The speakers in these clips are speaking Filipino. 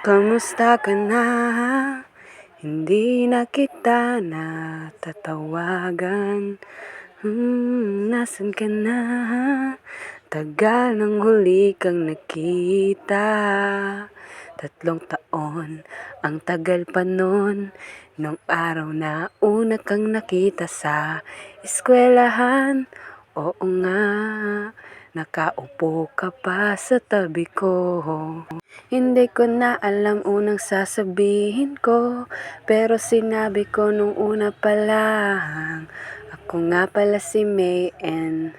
Kamusta ka na? Hindi na kita natatawagan. Nasan ka na? Tagal nang huli kang nakita. 3 taon, ang tagal pa nun. Nung araw na una kang nakita sa eskwelahan. Oo nga, nakaupo ka pa sa tabi ko. Hindi ko na alam unang sasabihin ko, pero sinabi ko nung una pa lang. Ako nga pala si May and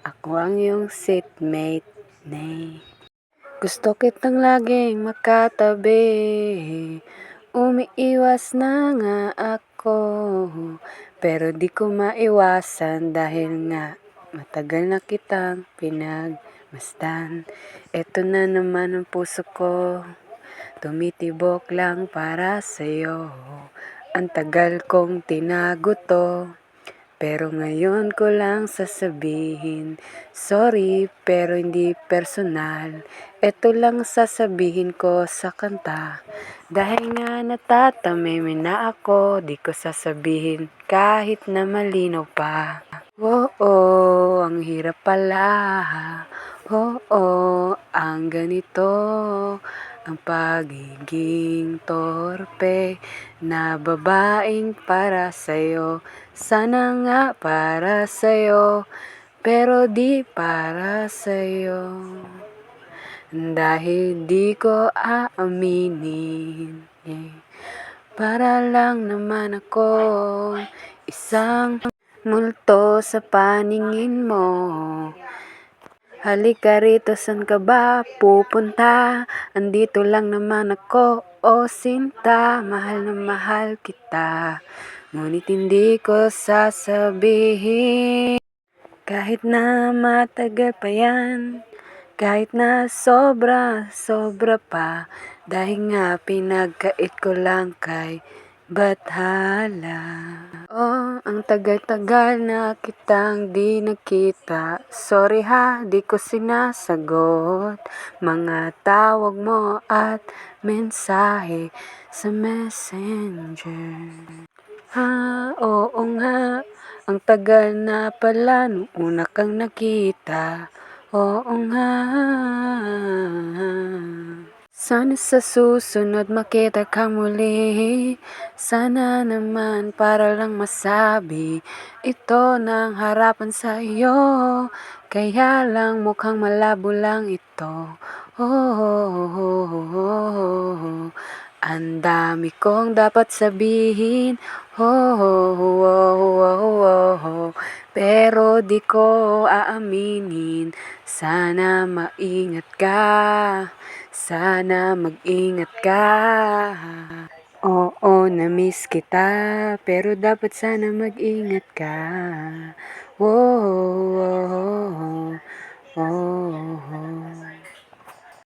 ako ang iyong seatmate, Nay. Gusto kitang laging makatabi, umiiwas na nga ako, pero di ko maiwasan dahil nga matagal na kitang pinagmasdan. Eto na naman ang puso ko, tumitibok lang para sa'yo. Ang tagal kong tinago to, pero ngayon ko lang sasabihin. Sorry, pero hindi personal. Ito lang sasabihin ko sa kanta. Dahil nga natatameme na ako, di ko sasabihin kahit na malinaw pa. Oo, ang hirap pala. Oo, ang ganito. Ang pagiging torpe na babaeng para sa'yo. Sana nga para sa'yo, pero di para sa'yo. Dahil di ko aaminin, para lang naman ako isang multo sa paningin mo. Halika rito, san ka ba pupunta? Andito lang naman ako, sinta, mahal na mahal kita. Ngunit hindi ko sasabihin, kahit na matagal pa yan, kahit na sobra pa, dahil nga pinagkait ko lang kay Bathala. Oh, ang tagal-tagal na kitang di nakita. Sorry ha, di ko sinasagot mga tawag mo at mensahe sa messenger. Oo nga, ang tagal na pala nung una kang nakita. Oo nga. Sana sa susunod makita ka muli. Sana naman para lang masabi ito ng harapan sa iyo. Kaya lang mukhang malabo lang ito. Ang dami kong dapat sabihin. Pero di ko aaminin. Sana maingat ka. Sana mag-ingat ka. Oo, na-miss kita, pero dapat sana mag-ingat ka. Oh.